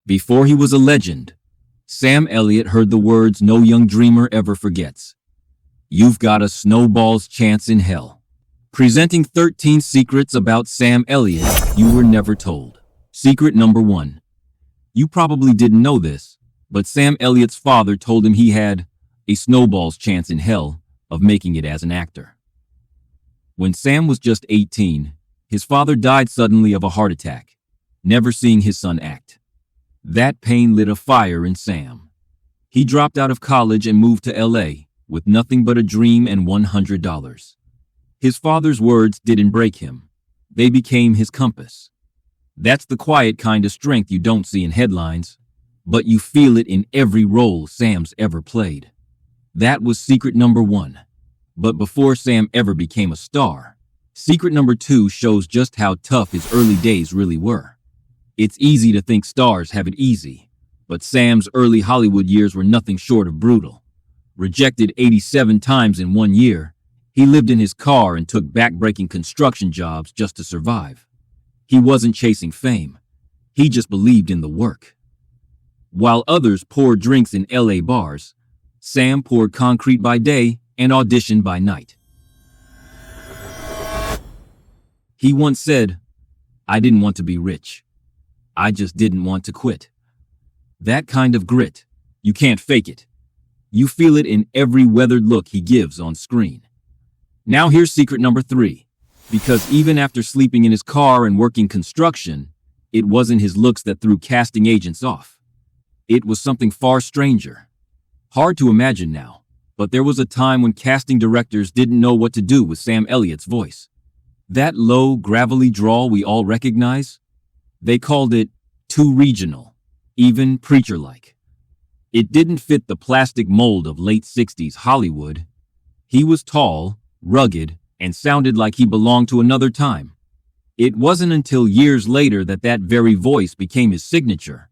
Before he was a legend, Sam Elliott heard the words no young dreamer ever forgets. You've got a snowball's chance in hell. Presenting 13 secrets about Sam Elliott you were never told. Secret number 1. You probably didn't know this, but Sam Elliott's father told him he had a snowball's chance in hell of making it as an actor. When Sam was just 18, his father died suddenly of a heart attack, never seeing his son act. That pain lit a fire in Sam. He dropped out of college and moved to LA with nothing but a dream and $100. His father's words didn't break him. They became his compass. That's the quiet kind of strength you don't see in headlines, but you feel it in every role Sam's ever played. That was secret number 1. But before Sam ever became a star, secret number 2 shows just how tough his early days really were. It's easy to think stars have it easy, but Sam's early Hollywood years were nothing short of brutal. Rejected 87 times in 1 year, he lived in his car and took back-breaking construction jobs just to survive. He wasn't chasing fame. He just believed in the work. While others poured drinks in LA bars, Sam poured concrete by day and auditioned by night. He once said, "I didn't want to be rich. I just didn't want to quit." That kind of grit, you can't fake it. You feel it in every weathered look he gives on screen. Now here's secret number 3. Because even after sleeping in his car and working construction, it wasn't his looks that threw casting agents off. It was something far stranger. Hard to imagine now, but there was a time when casting directors didn't know what to do with Sam Elliott's voice. That low, gravelly drawl we all recognize? They called it too regional, even preacher-like. It didn't fit the plastic mold of late 60s Hollywood. He was tall, rugged, and sounded like he belonged to another time. It wasn't until years later that that very voice became his signature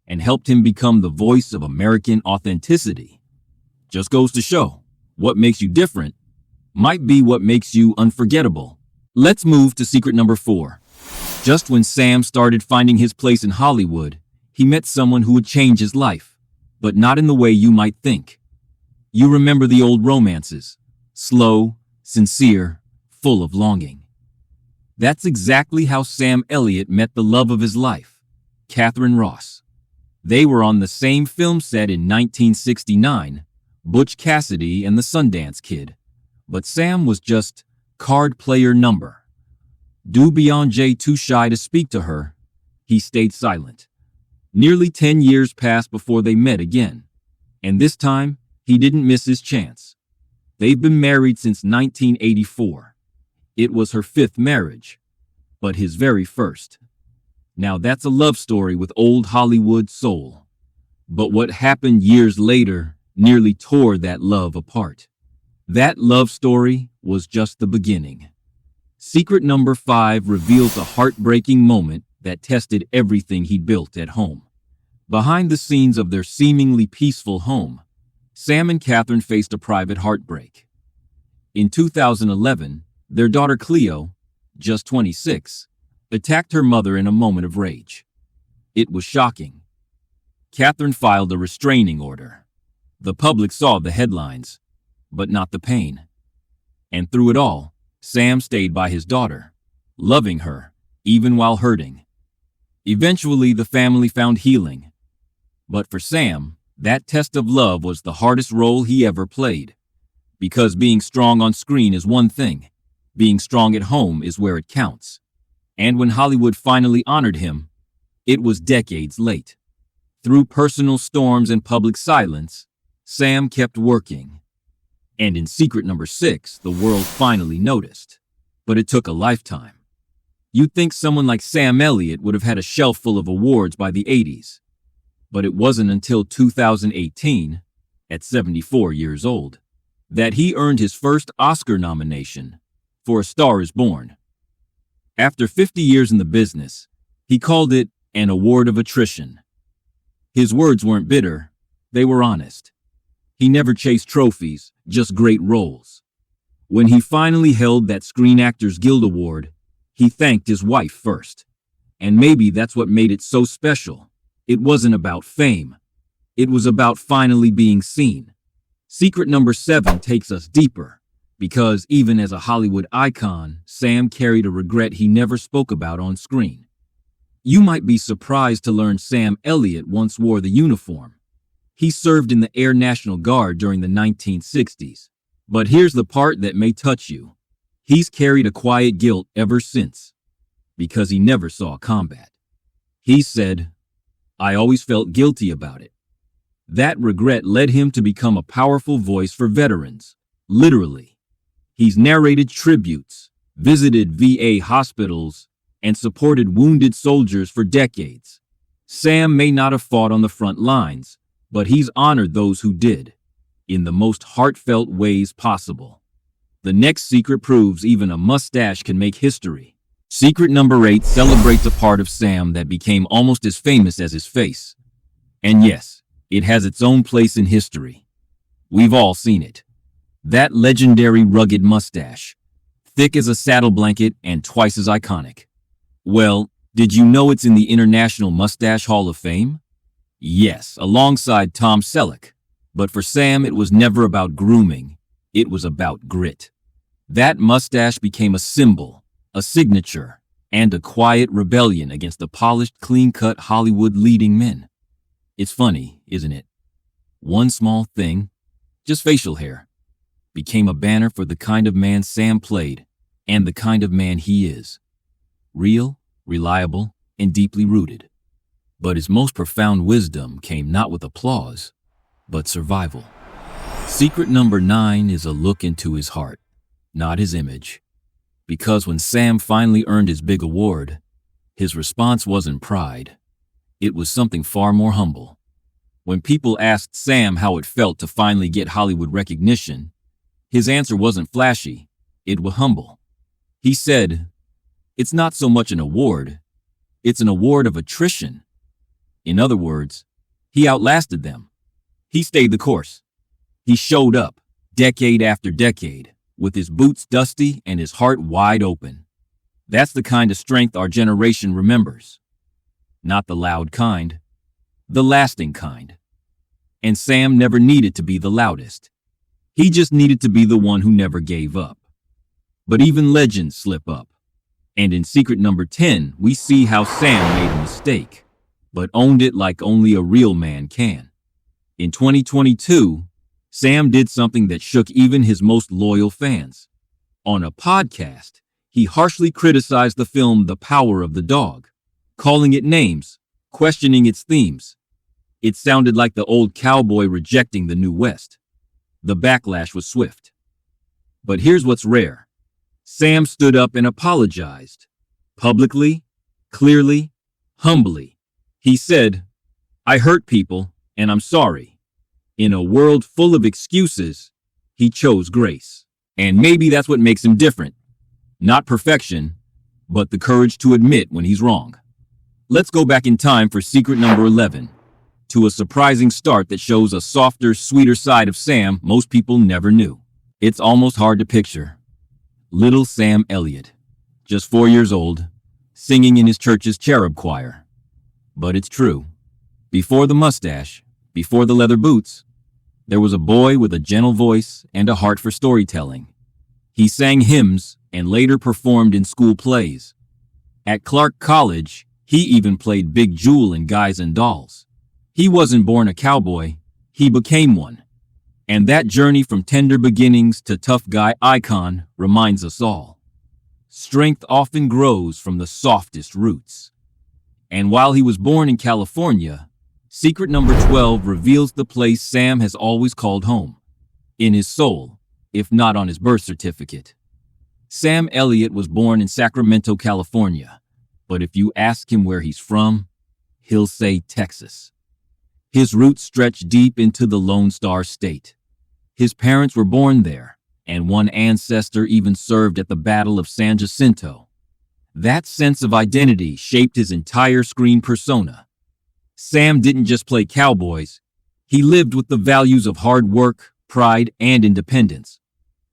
and helped him become the voice of American authenticity. Just goes to show, what makes you different might be what makes you unforgettable. Let's move to secret number 4. Just when Sam started finding his place in Hollywood, he met someone who would change his life, but not in the way you might think. You remember the old romances, slow, sincere, full of longing. That's exactly how Sam Elliott met the love of his life, Katharine Ross. They were on the same film set in 1969, Butch Cassidy and the Sundance Kid, but Sam was just card player number. Du Beyonce too shy to speak to her, he stayed silent. Nearly 10 years passed before they met again, and this time he didn't miss his chance. They've been married since 1984. It was her 5th marriage, but his very first. Now that's a love story with old Hollywood soul. But what happened years later nearly tore that love apart. That love story was just the beginning. Secret number 5 reveals a heartbreaking moment that tested everything he built at home. Behind the scenes of their seemingly peaceful home, Sam and Katharine faced a private heartbreak. In 2011, their daughter Cleo, just 26, attacked her mother in a moment of rage. It was shocking. Katharine filed a restraining order. The public saw the headlines, but not the pain. And through it all, Sam stayed by his daughter, loving her, even while hurting. Eventually, the family found healing. But for Sam, that test of love was the hardest role he ever played. Because being strong on screen is one thing, being strong at home is where it counts. And when Hollywood finally honored him, it was decades late. Through personal storms and public silence, Sam kept working. And in secret number 6, the world finally noticed. But it took a lifetime. You'd think someone like Sam Elliott would have had a shelf full of awards by the 80s. But it wasn't until 2018, at 74 years old, that he earned his first Oscar nomination for A Star is Born. After 50 years in the business, he called it an award of attrition. His words weren't bitter, they were honest. He never chased trophies, just great roles. When he finally held that Screen Actors Guild Award, he thanked his wife first. And maybe that's what made it so special. It wasn't about fame. It was about finally being seen. Secret number 7 takes us deeper, because even as a Hollywood icon, Sam carried a regret he never spoke about on screen. You might be surprised to learn Sam Elliott once wore the uniform. He served in the Air National Guard during the 1960s. But here's the part that may touch you. He's carried a quiet guilt ever since, because he never saw combat. He said, "I always felt guilty about it." That regret led him to become a powerful voice for veterans, literally. He's narrated tributes, visited VA hospitals, and supported wounded soldiers for decades. Sam may not have fought on the front lines, but he's honored those who did, in the most heartfelt ways possible. The next secret proves even a mustache can make history. Secret number 8 celebrates a part of Sam that became almost as famous as his face. And yes, it has its own place in history. We've all seen it. That legendary rugged mustache, thick as a saddle blanket and twice as iconic. Well, did you know it's in the International Mustache Hall of Fame? Yes, alongside Tom Selleck. But for Sam, it was never about grooming. It was about grit. That mustache became a symbol, a signature, and a quiet rebellion against the polished, clean-cut Hollywood leading men. It's funny, isn't it? One small thing, just facial hair, became a banner for the kind of man Sam played and the kind of man he is. Real, reliable, and deeply rooted. But his most profound wisdom came not with applause, but survival. Secret number 9 is a look into his heart, not his image. Because when Sam finally earned his big award, his response wasn't pride. It was something far more humble. When people asked Sam how it felt to finally get Hollywood recognition, his answer wasn't flashy, it was humble. He said, "It's not so much an award, it's an award of attrition." In other words, he outlasted them. He stayed the course. He showed up, decade after decade, with his boots dusty and his heart wide open. That's the kind of strength our generation remembers. Not the loud kind, the lasting kind. And Sam never needed to be the loudest. He just needed to be the one who never gave up. But even legends slip up. And in secret number 10, we see how Sam made a mistake, but owned it like only a real man can. In 2022, Sam did something that shook even his most loyal fans. On a podcast, he harshly criticized the film The Power of the Dog, calling it names, questioning its themes. It sounded like the old cowboy rejecting the new West. The backlash was swift. But here's what's rare. Sam stood up and apologized. Publicly, clearly, humbly. He said, "I hurt people, and I'm sorry." In a world full of excuses, he chose grace. And maybe that's what makes him different. Not perfection, but the courage to admit when he's wrong. Let's go back in time for secret number 11, to a surprising start that shows a softer, sweeter side of Sam most people never knew. It's almost hard to picture. Little Sam Elliott, just 4 years old, singing in his church's cherub choir. But it's true. Before the mustache, before the leather boots, there was a boy with a gentle voice and a heart for storytelling. He sang hymns and later performed in school plays. At Clark College, he even played Big Jewel in Guys and Dolls. He wasn't born a cowboy, he became one. And that journey from tender beginnings to tough guy icon reminds us all. Strength often grows from the softest roots. And while he was born in California, secret number 12 reveals the place Sam has always called home. In his soul, if not on his birth certificate. Sam Elliott was born in Sacramento, California. But if you ask him where he's from, he'll say Texas. His roots stretch deep into the Lone Star State. His parents were born there, and one ancestor even served at the Battle of San Jacinto. That sense of identity shaped his entire screen persona. Sam didn't just play cowboys, he lived with the values of hard work, pride, and independence.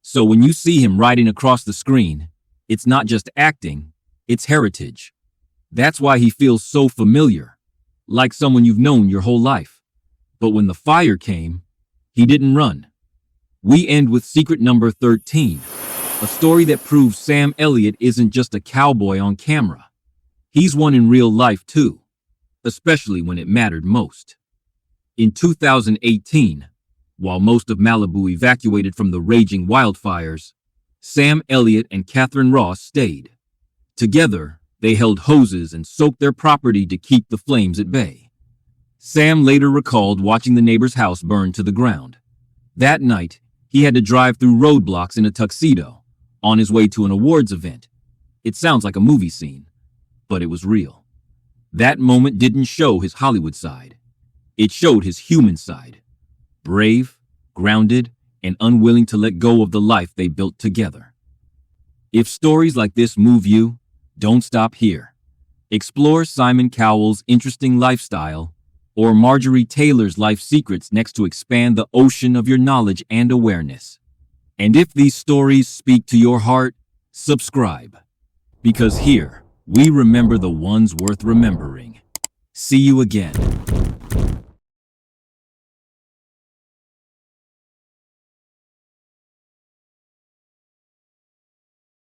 So when you see him riding across the screen, it's not just acting, it's heritage. That's why he feels so familiar. like someone you've known your whole life. But when the fire came, he didn't run. We end with secret number 13, a story that proves Sam Elliott isn't just a cowboy on camera. He's one in real life too, especially when it mattered most. In 2018, while most of Malibu evacuated from the raging wildfires, Sam Elliott and Katharine Ross stayed. Together, they held hoses and soaked their property to keep the flames at bay. Sam later recalled watching the neighbor's house burn to the ground. That night, he had to drive through roadblocks in a tuxedo, on his way to an awards event. It sounds like a movie scene, but it was real. That moment didn't show his Hollywood side. It showed his human side. Brave, grounded, and unwilling to let go of the life they built together. If stories like this move you, don't stop here. Explore Simon Cowell's interesting lifestyle or Marjorie Taylor's life secrets next to expand the ocean of your knowledge and awareness. And if these stories speak to your heart, subscribe. Because here, we remember the ones worth remembering. See you again.